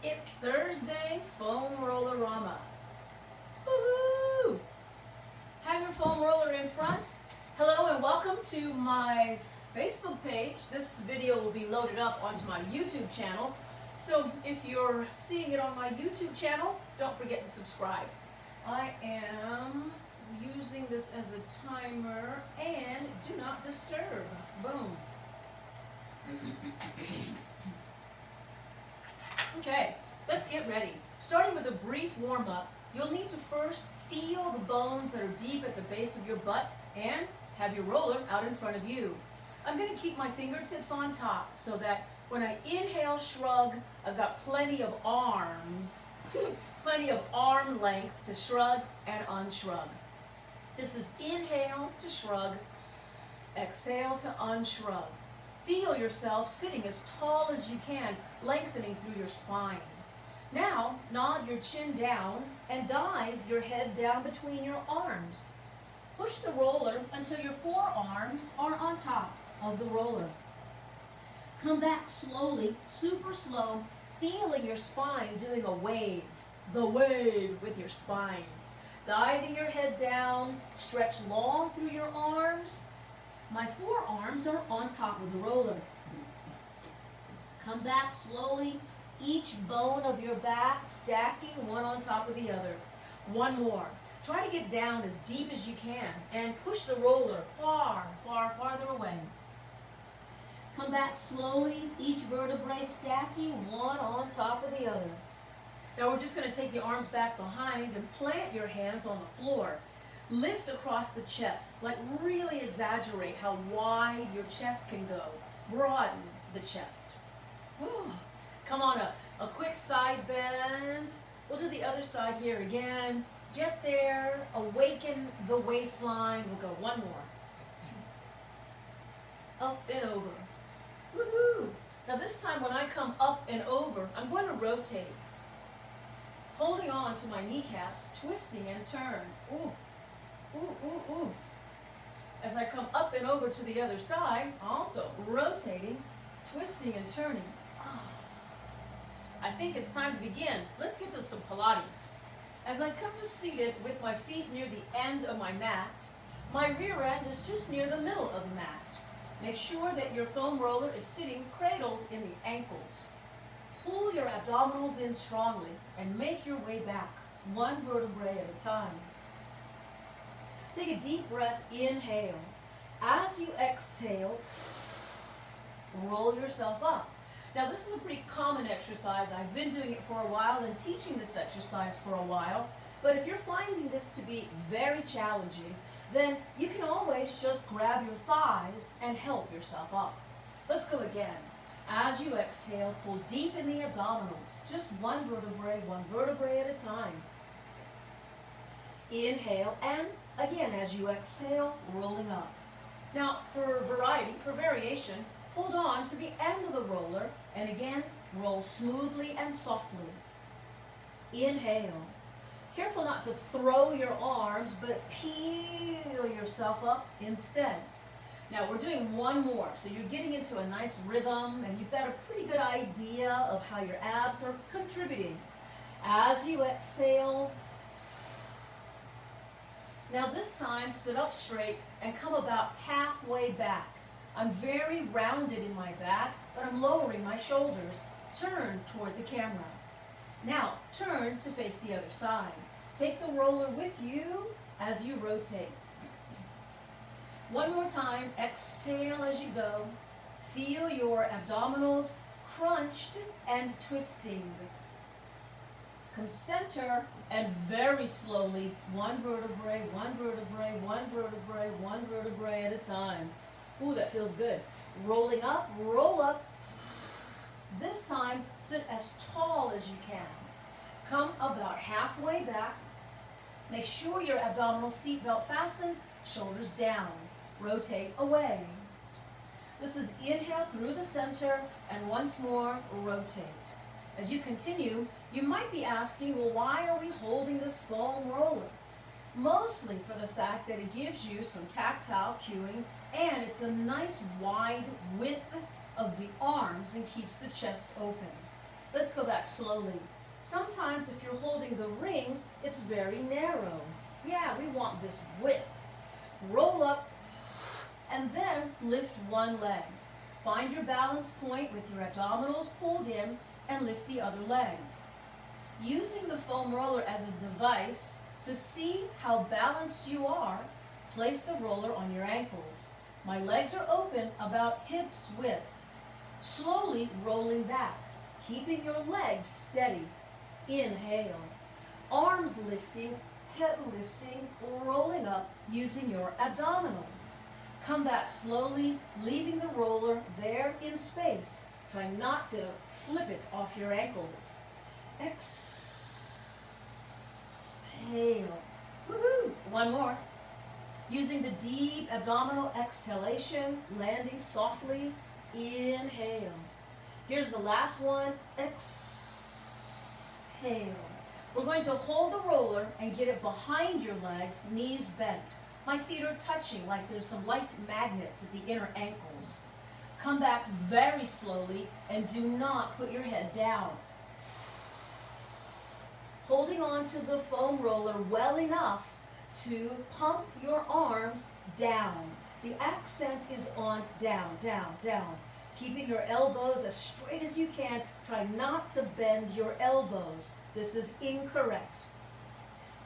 It's Thursday, foam rollerama. Woohoo! Have your foam roller in front. Hello and welcome to my Facebook page. This video will be loaded up onto my YouTube channel. So if you're seeing it on my YouTube channel, don't forget to subscribe. I am using this as a timer and do not disturb. Boom. Okay, let's get ready. Starting with a brief warm-up, you'll need to first feel the bones that are deep at the base of your butt and have your roller out in front of you. I'm going to keep my fingertips on top so that when I inhale, shrug, I've got plenty of arms, plenty of arm length to shrug and unshrug. This is inhale to shrug, exhale to unshrug. Feel yourself sitting as tall as you can, lengthening through your spine. Now, nod your chin down and dive your head down between your arms. Push the roller until your forearms are on top of the roller. Come back slowly, super slow, feeling your spine doing a wave. The wave with your spine. Diving your head down, stretch long through your arms. My forearms are on top of the roller. Come back slowly, each bone of your back stacking one on top of the other. One more. Try to get down as deep as you can and push the roller far, far, farther away. Come back slowly, each vertebrae stacking one on top of the other. Now we're just going to take the arms back behind and plant your hands on the floor. Lift across the chest, like really exaggerate how wide your chest can go. Broaden the chest. Whew. Come on, a quick side bend. We'll do the other side here again. Get there, awaken the waistline. We'll go one more. Up and over. Woohoo! Now this time when I come up and over, I'm going to rotate. Holding on to my kneecaps, twisting and turn. Ooh. Ooh, ooh, ooh. As I come up and over to the other side, also rotating, twisting and turning. Oh. I think it's time to begin. Let's get to some Pilates. As I come to seated with my feet near the end of my mat, my rear end is just near the middle of the mat. Make sure that your foam roller is sitting cradled in the ankles. Pull your abdominals in strongly and make your way back, one vertebrae at a time. Take a deep breath, inhale. As you exhale, roll yourself up. Now this is a pretty common exercise. I've been doing it for a while and teaching this exercise for a while. But if you're finding this to be very challenging, then you can always just grab your thighs and help yourself up. Let's go again. As you exhale, pull deep in the abdominals. Just one vertebrae at a time. Inhale and again, as you exhale, rolling up. Now, for variation, hold on to the end of the roller, and again, roll smoothly and softly. Inhale. Careful not to throw your arms, but peel yourself up instead. Now, we're doing one more, so you're getting into a nice rhythm, and you've got a pretty good idea of how your abs are contributing. As you exhale, now this time, sit up straight and come about halfway back. I'm very rounded in my back, but I'm lowering my shoulders. Turn toward the camera. Now, turn to face the other side. Take the roller with you as you rotate. One more time, exhale as you go. Feel your abdominals crunched and twisting. Come center and very slowly, one vertebrae, one vertebrae, one vertebrae, one vertebrae at a time. Ooh, that feels good. Rolling up, roll up. This time, sit as tall as you can. Come about halfway back. Make sure your abdominal seatbelt fastened, shoulders down. Rotate away. This is inhale through the center and once more rotate. As you continue, you might be asking, well, why are we holding this foam roller? Mostly for the fact that it gives you some tactile cueing and it's a nice wide width of the arms and keeps the chest open. Let's go back slowly. Sometimes if you're holding the ring, it's very narrow. Yeah, we want this width. Roll up and then lift one leg. Find your balance point with your abdominals pulled in and lift the other leg. Using the foam roller as a device to see how balanced you are, place the roller on your ankles. My legs are open about hips width. Slowly rolling back, keeping your legs steady. Inhale. Arms lifting, head lifting, rolling up using your abdominals. Come back slowly, leaving the roller there in space. Try not to flip it off your ankles. Exhale. Woohoo! One more. Using the deep abdominal exhalation, landing softly. Inhale. Here's the last one. Exhale. We're going to hold the roller and get it behind your legs, knees bent. My feet are touching like there's some light magnets at the inner ankles. Come back very slowly and do not put your head down. Holding on to the foam roller well enough to pump your arms down. The accent is on down, down, down. Keeping your elbows as straight as you can. Try not to bend your elbows. This is incorrect.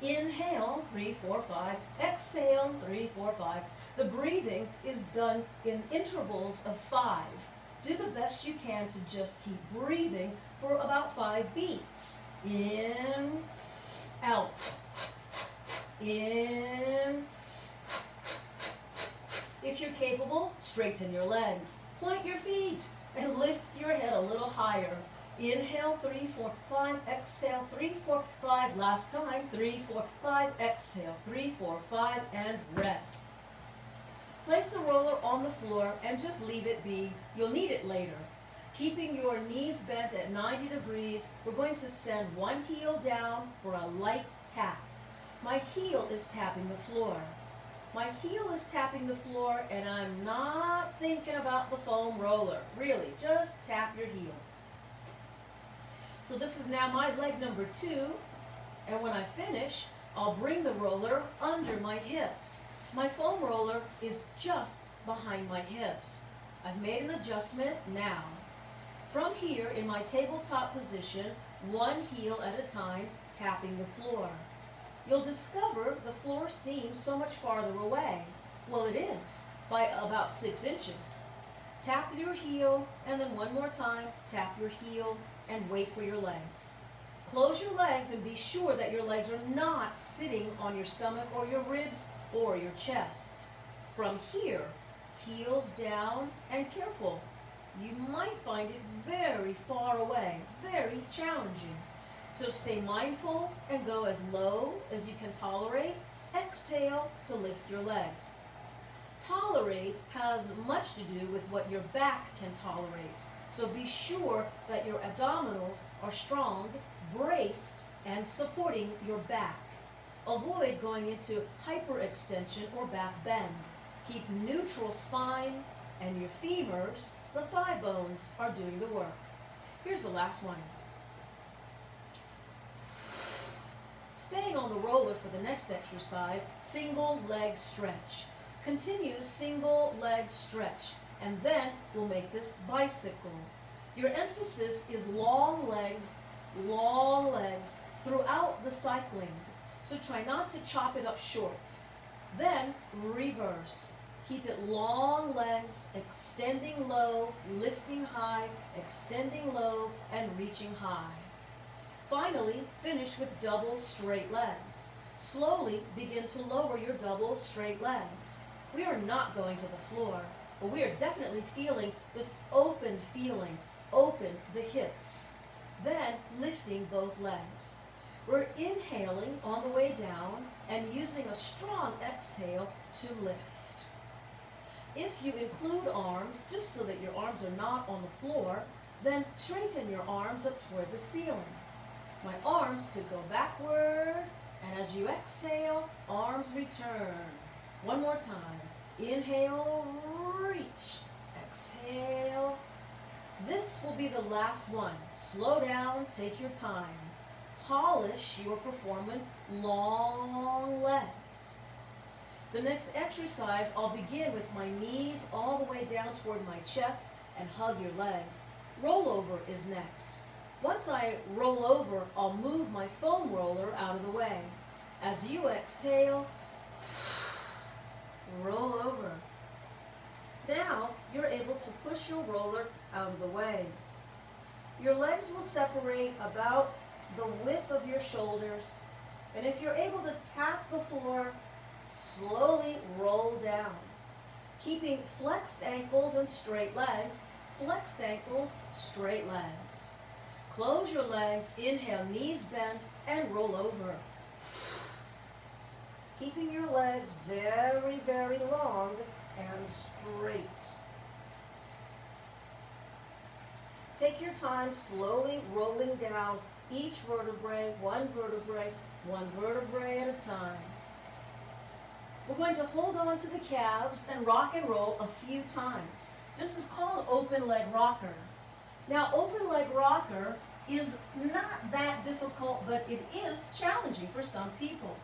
Inhale, 3, 4, 5. Exhale, 3, 4, 5. The breathing is done in intervals of 5. Do the best you can to just keep breathing for about 5 beats. In, out, in. If you're capable, straighten your legs. Point your feet and lift your head a little higher. Inhale, 3, 4, 5. Exhale, 3, 4, 5. Last time, 3, 4, 5. Exhale, 3, 4, 5, and rest. Place the roller on the floor and just leave it be. You'll need it later. Keeping your knees bent at 90 degrees, we're going to send one heel down for a light tap. My heel is tapping the floor. My heel is tapping the floor, and I'm not thinking about the foam roller. Really, just tap your heel. So this is now my leg number 2, and when I finish, I'll bring the roller under my hips. My foam roller is just behind my hips. I've made an adjustment now. From here, in my tabletop position, one heel at a time, tapping the floor. You'll discover the floor seems so much farther away. Well, it is, by about 6 inches. Tap your heel, and then one more time, tap your heel, and wait for your legs. Close your legs and be sure that your legs are not sitting on your stomach or your ribs or your chest. From here, heels down and careful. You might find it very far away, very challenging. So stay mindful and go as low as you can tolerate. Exhale to lift your legs. Tolerate has much to do with what your back can tolerate. So be sure that your abdominals are strong, braced, and supporting your back. Avoid going into hyperextension or back bend. Keep neutral spine, and your femurs, the thigh bones, are doing the work. Here's the last one. Staying on the roller for the next exercise, single leg stretch. Continue single leg stretch, and then we'll make this bicycle. Your emphasis is long legs throughout the cycling. So try not to chop it up short. Then reverse. Keep it long legs, extending low, lifting high, extending low, and reaching high. Finally, finish with double straight legs. Slowly begin to lower your double straight legs. We are not going to the floor, but we are definitely feeling this open feeling. Open the hips. Then lifting both legs. We're inhaling on the way down and using a strong exhale to lift. If you include arms, just so that your arms are not on the floor, then straighten your arms up toward the ceiling. My arms could go backward, and as you exhale, arms return. One more time. Inhale, reach. Exhale, This will be the last one. Slow down, take your time. Polish your performance, long legs. The next exercise, I'll begin with my knees all the way down toward my chest and hug your legs. Rollover is next. Once I roll over, I'll move my foam roller out of the way. As you exhale, roll over. Now, you're able to push your roller out of the way. Your legs will separate about the width of your shoulders, and if you're able to tap the floor, slowly roll down. Keeping flexed ankles and straight legs, flexed ankles, straight legs. Close your legs, inhale, knees bend, and roll over. Keeping your legs very, very long and straight. Take your time slowly rolling down each vertebrae one vertebrae at a time. We're going to hold on to the calves and rock and roll a few times. This is called open leg rocker. Now, open leg rocker is not that difficult, but it is challenging for some people.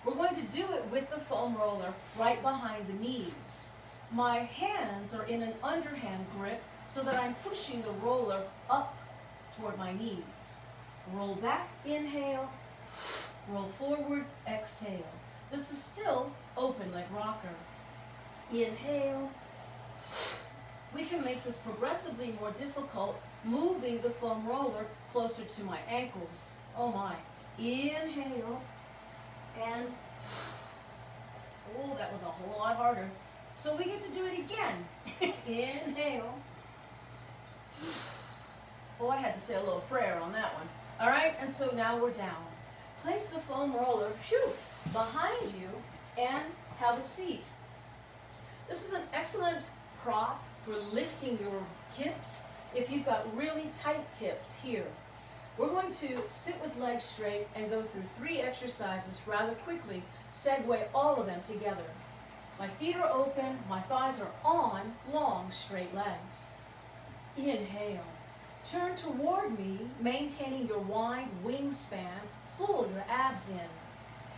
We're going to do it with the foam roller right behind the knees. My hands are in an underhand grip so that I'm pushing the roller up toward my knees. Roll back, inhale, roll forward, exhale. This is still open leg rocker. Inhale. We can make this progressively more difficult, moving the foam roller closer to my ankles. Oh my. Inhale. And, oh, that was a whole lot harder. So we get to do it again. Inhale. Oh, I had to say a little prayer on that one. All right, and so now we're down. Place the foam roller behind you and have a seat. This is an excellent prop for lifting your hips if you've got really tight hips here. We're going to sit with legs straight and go through 3 exercises rather quickly, segue all of them together. My feet are open, my thighs are on long, straight legs. Inhale. Turn toward me, maintaining your wide wingspan. Pull your abs in.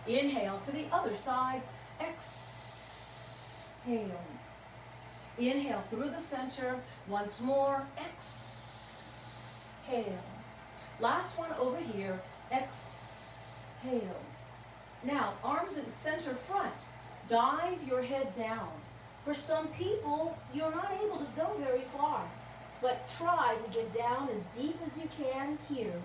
Inhale to the other side. Exhale. Inhale through the center. Once more. Exhale. Last one over here. Exhale. Now, arms in center front. Dive your head down. For some people, you're not able to go very far, but try to get down as deep as you can here.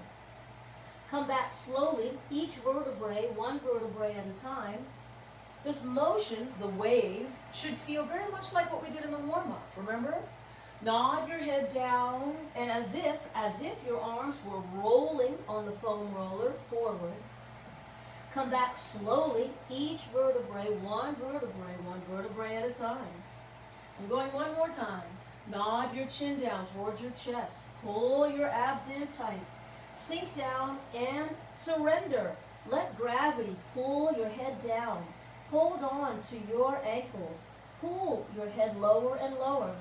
Come back slowly, each vertebrae, one vertebrae at a time. This motion, the wave, should feel very much like what we did in the warm-up, remember? Nod your head down, and as if your arms were rolling on the foam roller forward. Come back slowly, each vertebrae, one vertebrae at a time. I'm going one more time. Nod your chin down towards your chest. Pull your abs in tight. Sink down and surrender. Let gravity pull your head down. Hold on to your ankles. Pull your head lower and lower.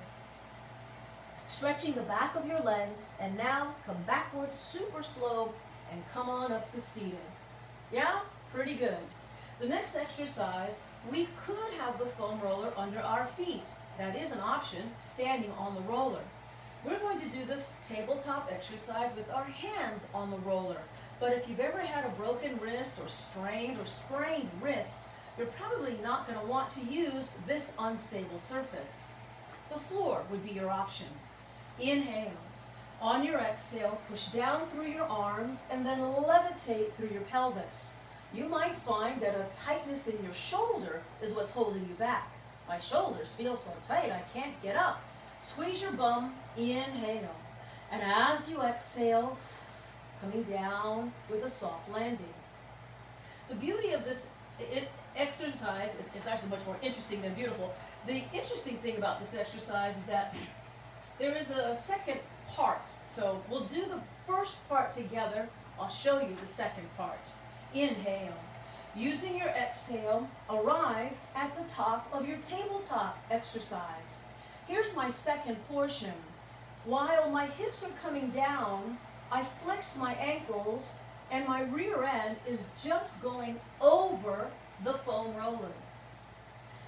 Stretching the back of your legs, and now come backwards super slow and come on up to seated. Yeah? Pretty good. The next exercise, we could have the foam roller under our feet. That is an option, standing on the roller. We're going to do this tabletop exercise with our hands on the roller. But if you've ever had a broken wrist or strained or sprained wrist, you're probably not going to want to use this unstable surface. The floor would be your option. Inhale. On your exhale, push down through your arms and then levitate through your pelvis. You might find that a tightness in your shoulder is what's holding you back. My shoulders feel so tight I can't get up. Squeeze your bum, inhale. And as you exhale, coming down with a soft landing. The beauty of this exercise, it's actually much more interesting than beautiful. The interesting thing about this exercise is that there is a second part. So we'll do the first part together. I'll show you the second part. Inhale. Using your exhale, arrive at the top of your tabletop exercise. Here's my second portion. While my hips are coming down, I flex my ankles and my rear end is just going over the foam roller.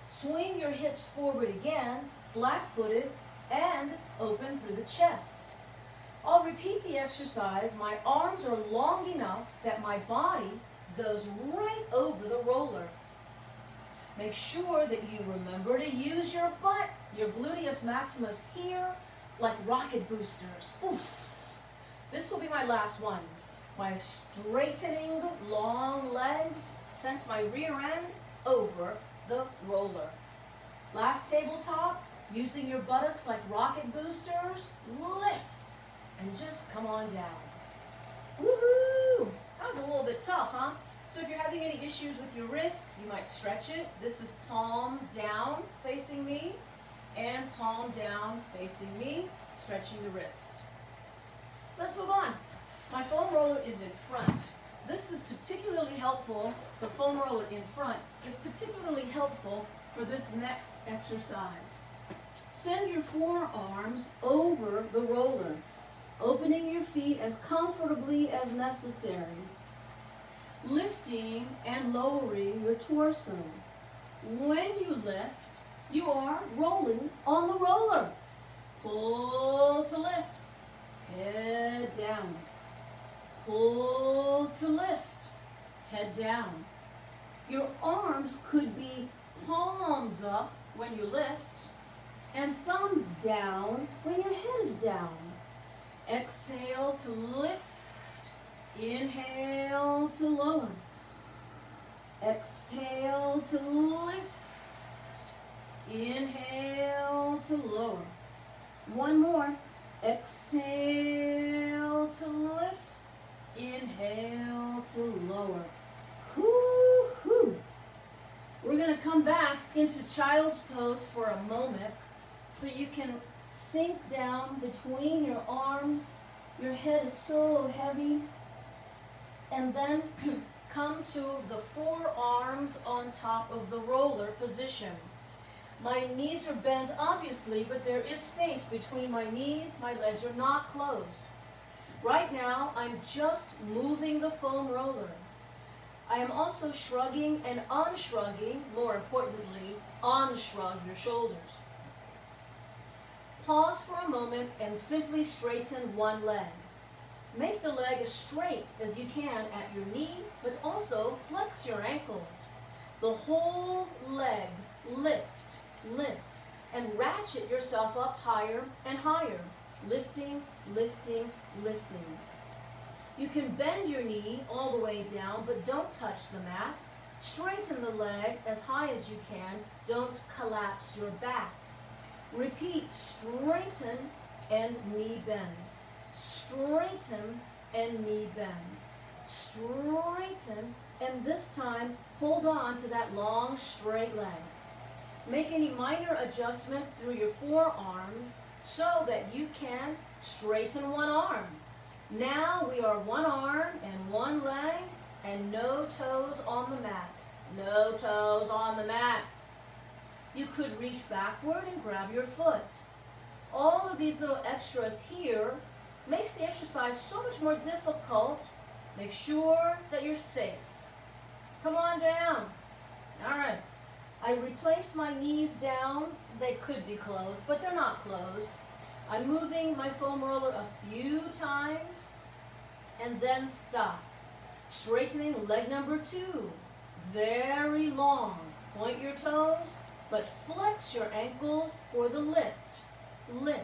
Swing your hips forward again, flat-footed, and open through the chest. I'll repeat the exercise. My arms are long enough that my body goes right over the roller. Make sure that you remember to use your butt, your gluteus maximus here, like rocket boosters. Oof! This will be my last one. My straightening long legs sent my rear end over the roller. Last tabletop, using your buttocks like rocket boosters, lift and just come on down. Woohoo! That was a little bit tough, huh? So if you're having any issues with your wrists, you might stretch it. This is palm down facing me and palm down facing me, stretching the wrist. Let's move on. My foam roller is in front. This is particularly helpful, the foam roller in front is particularly helpful for this next exercise. Send your forearms over the roller, opening your feet as comfortably as necessary, lifting and lowering your torso. When you lift, you are rolling on the roller. Pull to lift, head down. Pull to lift, head down. Your arms could be palms up when you lift and thumbs down when your head is down. Exhale to lift, inhale to lower. Exhale to lift, inhale to lower. One more. Exhale to lift, inhale to lower. Whoo-hoo. We're going to come back into child's pose for a moment so you can sink down between your arms. Your head is so heavy. And then come to the forearms on top of the roller position. My knees are bent, obviously, but there is space between my knees. My legs are not closed. Right now, I'm just moving the foam roller. I am also shrugging and unshrugging, more importantly, unshrug your shoulders. Pause for a moment and simply straighten one leg. Make the leg as straight as you can at your knee, but also flex your ankles. The whole leg, lift, lift, and ratchet yourself up higher and higher. Lifting, lifting, lifting. You can bend your knee all the way down, but don't touch the mat. Straighten the leg as high as you can. Don't collapse your back. Repeat, straighten and knee bend. Straighten and knee bend. Straighten, and this time hold on to that long straight leg. Make any minor adjustments through your forearms so that you can straighten one arm. Now we are one arm and one leg and no toes on the mat. No toes on the mat. You could reach backward and grab your foot. All of these little extras here makes the exercise so much more difficult. Make sure that you're safe. Come on down. All right. I replaced my knees down. They could be closed, but they're not closed. I'm moving my foam roller a few times and then stop. Straightening leg number 2. Very long. Point your toes, but flex your ankles for the lift. Lift.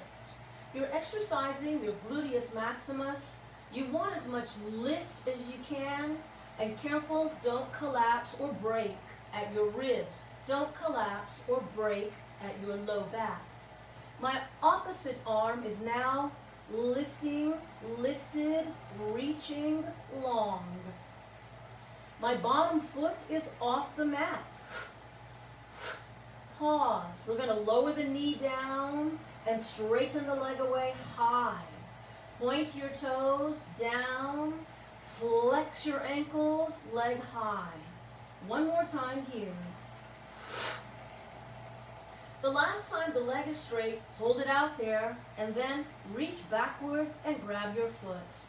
You're exercising your gluteus maximus. You want as much lift as you can, and careful, don't collapse or break at your ribs. Don't collapse or break at your low back. My opposite arm is now lifting, lifted, reaching long. My bottom foot is off the mat. Pause. We're going to lower the knee down and straighten the leg away high. Point your toes down. Flex your ankles, leg high. One more time here. The last time the leg is straight, hold it out there, and then reach backward and grab your foot.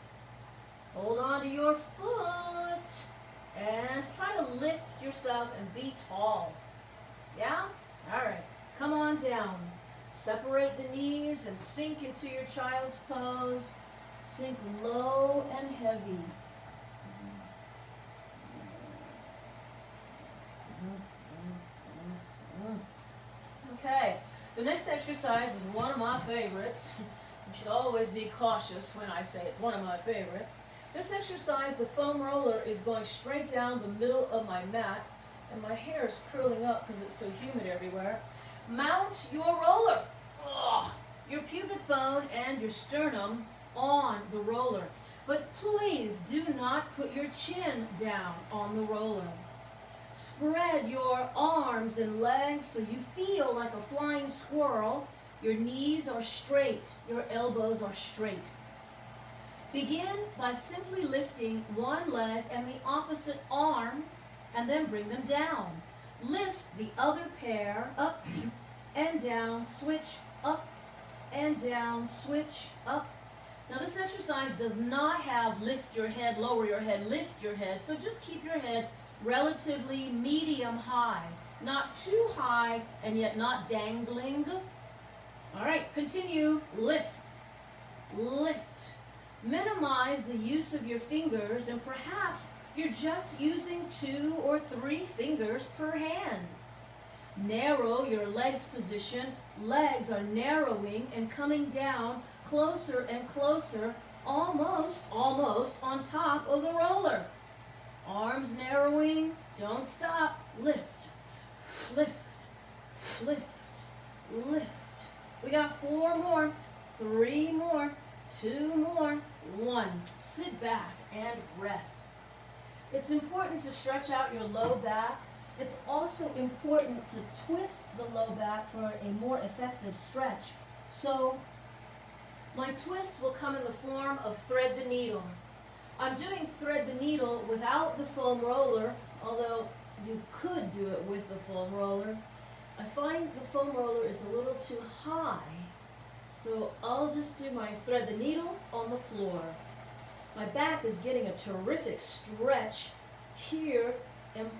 Hold on to your foot, and try to lift yourself and be tall. Yeah? All right. Come on down. Separate the knees and sink into your child's pose. Sink low and heavy. Okay, the next exercise is one of my favorites. You should always be cautious when I say it's one of my favorites. This exercise, the foam roller, is going straight down the middle of my mat, and my hair is curling up because it's so humid everywhere. Mount your roller. Ugh. Your pubic bone and your sternum on the roller. But please do not put your chin down on the roller. Spread your arms and legs so you feel like a flying squirrel. Your knees are straight. Your elbows are straight. Begin by simply lifting one leg and the opposite arm, and then bring them down. Lift the other pair up and down, switch up and down, switch up. Now this exercise does not have lift your head, lower your head, lift your head, so just keep your head relatively medium high. Not too high and yet not dangling. All right, continue. Lift, lift. Minimize the use of your fingers, and perhaps you're just using 2 or 3 fingers per hand. Narrow your legs position. Legs are narrowing and coming down closer and closer, almost on top of the roller. Arms narrowing, don't stop. Lift, lift, lift, lift. We got 4 more, 3 more, 2 more, 1. Sit back and rest. It's important to stretch out your low back. It's also important to twist the low back for a more effective stretch. So my twist will come in the form of thread the needle. I'm doing thread the needle without the foam roller, although you could do it with the foam roller. I find the foam roller is a little too high, so I'll just do my thread the needle on the floor. My back is getting a terrific stretch here, and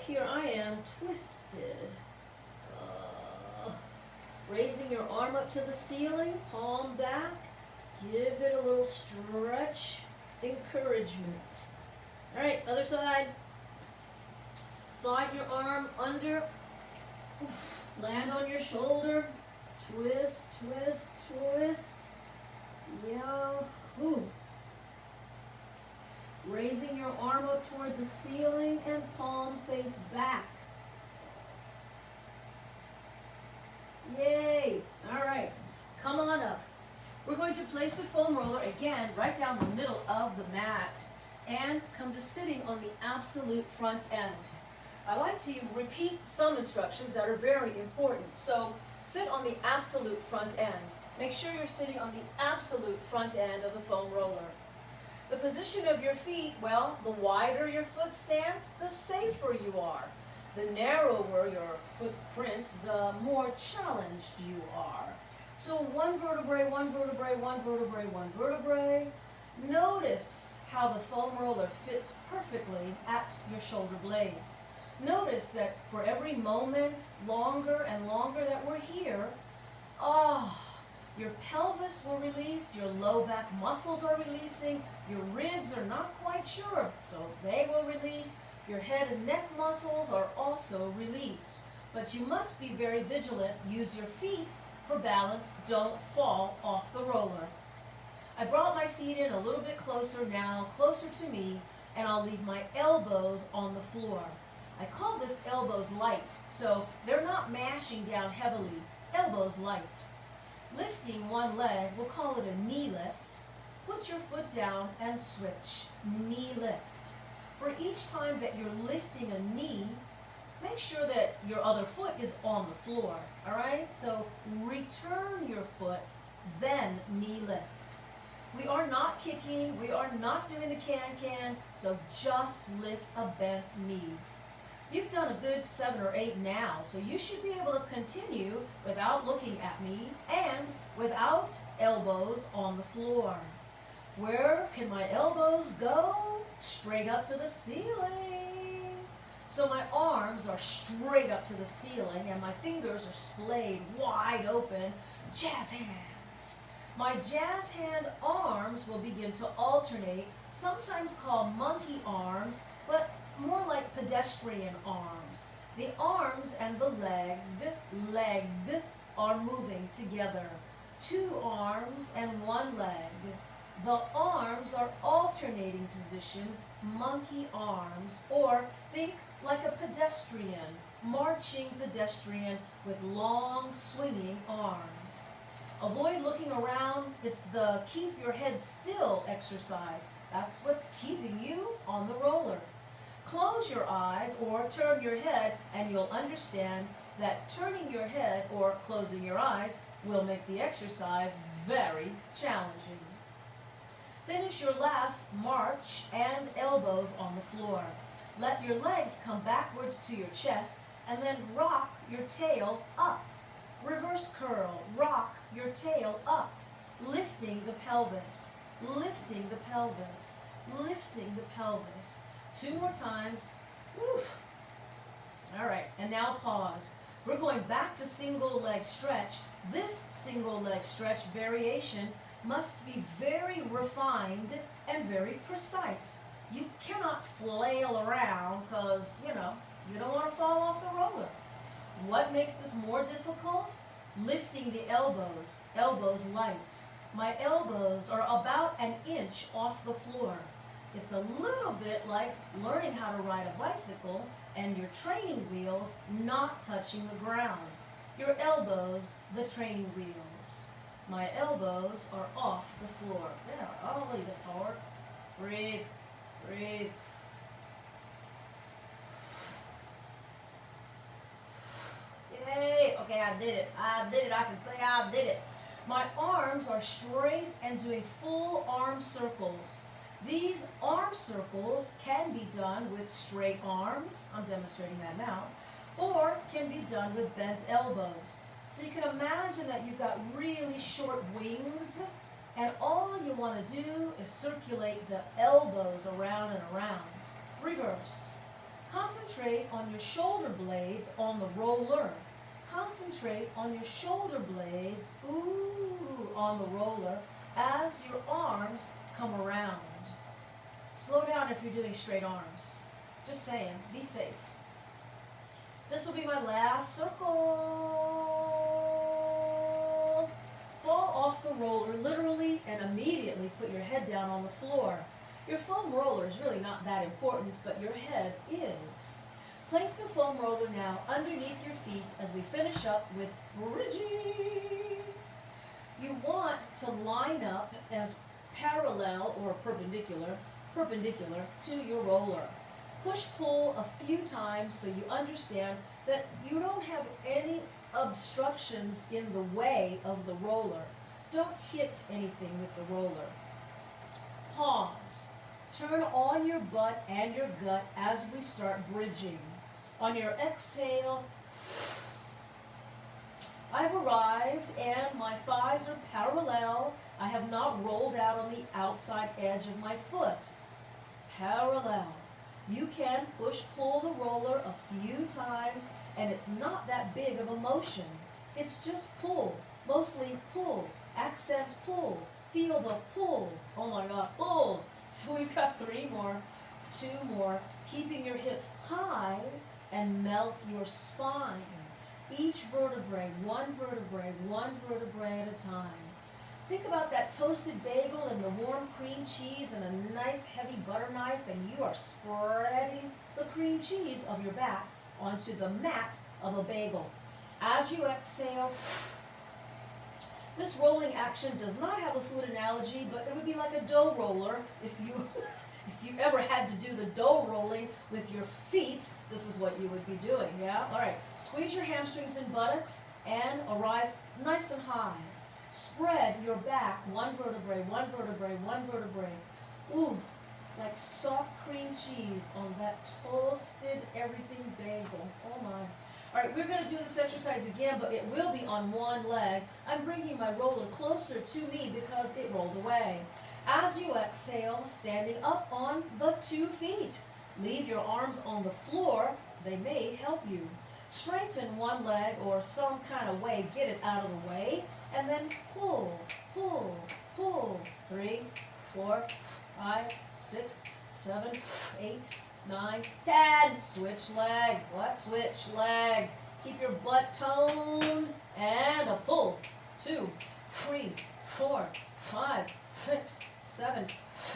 here I am twisted. Raising your arm up to the ceiling, palm back, give it a little stretch, encouragement. All right, other side. Slide your arm under, land on your shoulder, twist, twist, twist. Yahoo! Raising your arm up toward the ceiling and palm face back. Yay! All right, come on up. We're going to place the foam roller again right down the middle of the mat and come to sitting on the absolute front end. I like to repeat some instructions that are very important. So sit on the absolute front end. Make sure you're sitting on the absolute front end of the foam roller. The position of your feet, well, the wider your foot stance, the safer you are. The narrower your footprint, the more challenged you are. So one vertebrae, one vertebrae, one vertebrae, one vertebrae. Notice how the foam roller fits perfectly at your shoulder blades. Notice that for every moment longer and longer that we're here, your pelvis will release, your low back muscles are releasing, your ribs are not quite sure, so they will release. Your head and neck muscles are also released. But you must be very vigilant. Use your feet for balance. Don't fall off the roller. I brought my feet in a little bit closer now, closer to me, and I'll leave my elbows on the floor. I call this elbows light, so they're not mashing down heavily. Elbows light. Lifting one leg, we'll call it a knee lift. Put your foot down and switch. Knee lift. For each time that you're lifting a knee, make sure that your other foot is on the floor, all right? So return your foot, then knee lift. We are not kicking, we are not doing the can-can, so just lift a bent knee. You've done a good 7 or 8 now, so you should be able to continue without looking at me and without elbows on the floor. Where can my elbows go? Straight up to the ceiling. So my arms are straight up to the ceiling and my fingers are splayed wide open, jazz hands. My jazz hand arms will begin to alternate, sometimes called monkey arms, but more like pedestrian arms. The arms and the leg are moving together. 2 arms and 1 leg. The arms are alternating positions, monkey arms, or think like a pedestrian, marching pedestrian with long swinging arms. Avoid looking around. It's the keep your head still exercise. That's what's keeping you on the roller. Close your eyes or turn your head and you'll understand that turning your head or closing your eyes will make the exercise very challenging. Finish your last march and elbows on the floor. Let your legs come backwards to your chest and then rock your tail up. Reverse curl, rock your tail up, lifting the pelvis, lifting the pelvis, lifting the pelvis. 2 more times. Oof. All right, and now pause. We're going back to single leg stretch. This single leg stretch variation must be very refined and very precise. You cannot flail around because, you don't want to fall off the roller. What makes this more difficult? Lifting the elbows, elbows light. My elbows are about an inch off the floor. It's a little bit like learning how to ride a bicycle and your training wheels not touching the ground. Your elbows, the training wheels. My elbows are off the floor. There, I'll leave this hard. Breathe, breathe. Yay, okay, I did it. I can say I did it. My arms are straight and doing full arm circles. These arm circles can be done with straight arms, I'm demonstrating that now, or can be done with bent elbows. So you can imagine that you've got really short wings, and all you want to do is circulate the elbows around and around. Reverse. Concentrate on your shoulder blades on the roller. Concentrate on your shoulder blades, on the roller, as your arms come around. Slow down if you're doing straight arms. Just saying, be safe. This will be my last circle. Fall off the roller literally and immediately put your head down on the floor. Your foam roller is really not that important, but your head is. Place the foam roller now underneath your feet as we finish up with bridging. You want to line up as parallel or perpendicular to your roller. Push-pull a few times so you understand that you don't have any obstructions in the way of the roller. Don't hit anything with the roller. Pause. Turn on your butt and your gut as we start bridging. On your exhale, I've arrived and my thighs are parallel. I have not rolled out on the outside edge of my foot. Parallel. You can push-pull the roller a few times, and it's not that big of a motion. It's just pull, mostly pull, accent pull. Feel the pull. Oh my God, pull. So we've got 3 more, 2 more, keeping your hips high and melt your spine. Each vertebrae, one vertebrae at a time. Think about that toasted bagel and the warm cream cheese and a nice heavy butter knife, and you are spreading the cream cheese of your back onto the mat of a bagel. As you exhale, this rolling action does not have a food analogy, but it would be like a dough roller if you ever had to do the dough rolling with your feet. This is what you would be doing, yeah? All right, squeeze your hamstrings and buttocks and arrive nice and high. Spread your back, one vertebrae. Ooh, like soft cream cheese on that toasted everything bagel. Oh my. All right, we're going to do this exercise again, but it will be on one leg. I'm bringing my roller closer to me because it rolled away. As you exhale, standing up on the 2 feet. Leave your arms on the floor. They may help you. Straighten one leg or some kind of way. Get it out of the way. And then pull, pull, pull. 3, 4, 5, 6, 7, 8, 9, 10. Switch leg. What? Switch leg. Keep your butt toned. And a pull. 2, 3, 4, 5, 6, 7,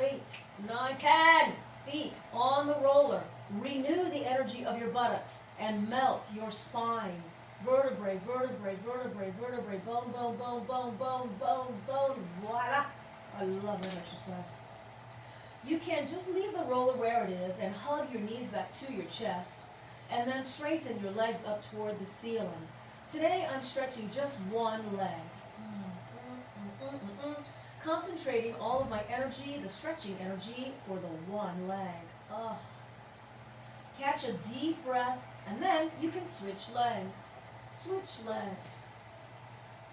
8, 9, 10. Feet on the roller. Renew the energy of your buttocks and melt your spine. Vertebrae, vertebrae, vertebrae, vertebrae, bone, bone, bone, bone, bone, bone, bone. Voila. I love that exercise. You can just leave the roller where it is and hug your knees back to your chest and then straighten your legs up toward the ceiling. Today I'm stretching just one leg. Concentrating all of my energy, the stretching energy, for the one leg. Oh. Catch a deep breath and then you can switch legs. Switch legs.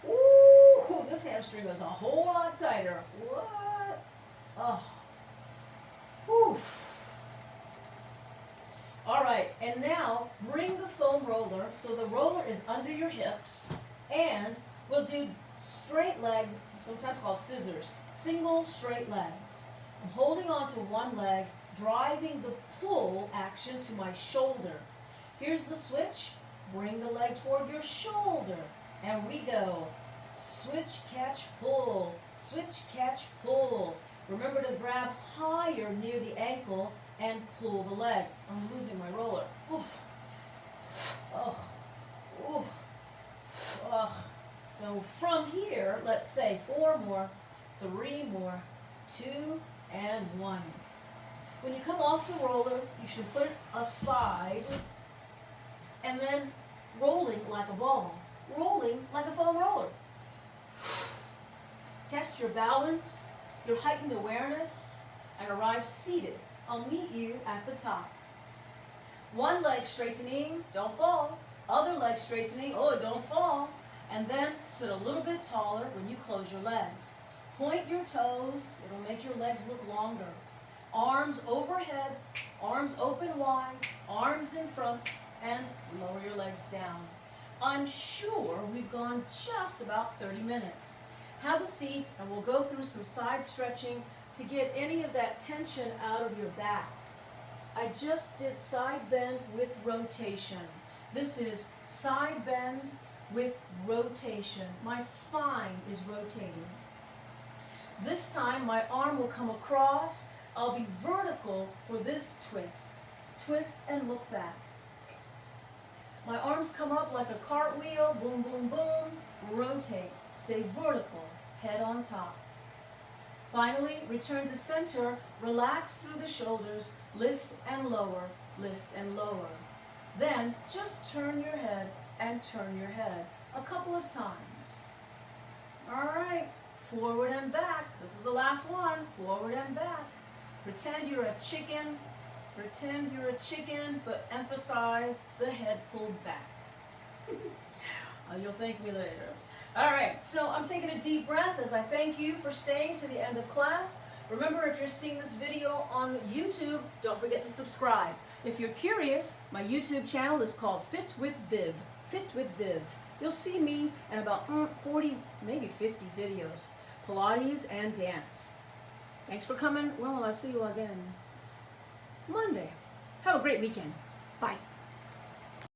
Ooh, this hamstring was a whole lot tighter. What? Oh. Oof. All right, and now bring the foam roller so the roller is under your hips, and we'll do straight leg, sometimes called scissors, single straight legs. I'm holding on to one leg, driving the pull action to my shoulder. Here's the switch. Bring the leg toward your shoulder, and we go. Switch, catch, pull. Switch, catch, pull. Remember to grab higher near the ankle and pull the leg. I'm losing my roller. Oof. Ugh. Oof. Ugh. So from here, let's say 4 more, 3 more, 2, and 1. When you come off the roller, you should put it aside and then rolling like a ball. Rolling like a foam roller. Test your balance, your heightened awareness, and arrive seated. I'll meet you at the top. One leg straightening, don't fall. Other leg straightening, oh, don't fall. And then sit a little bit taller when you close your legs. Point your toes, it'll make your legs look longer. Arms overhead, arms open wide, arms in front, and lower your legs down. I'm sure we've gone just about 30 minutes. Have a seat and we'll go through some side stretching to get any of that tension out of your back. I just did side bend with rotation. This is side bend with rotation. My spine is rotating. This time my arm will come across. I'll be vertical for this twist. Twist and look back. My arms come up like a cartwheel. Boom, boom, boom. Rotate. Stay vertical. Head on top. Finally, return to center. Relax through the shoulders. Lift and lower. Lift and lower. Then just turn your head and turn your head a couple of times. All right. Forward and back. This is the last one. Forward and back. Pretend you're a chicken. Pretend you're a chicken, but emphasize the head pulled back. You'll thank me later. All right, so I'm taking a deep breath as I thank you for staying to the end of class. Remember, if you're seeing this video on YouTube, don't forget to subscribe. If you're curious, my YouTube channel is called Fit with Viv. Fit with Viv. You'll see me in about 40, maybe 50 videos. Pilates and dance. Thanks for coming. Well, I'll see you again Monday. Have a great weekend. Bye.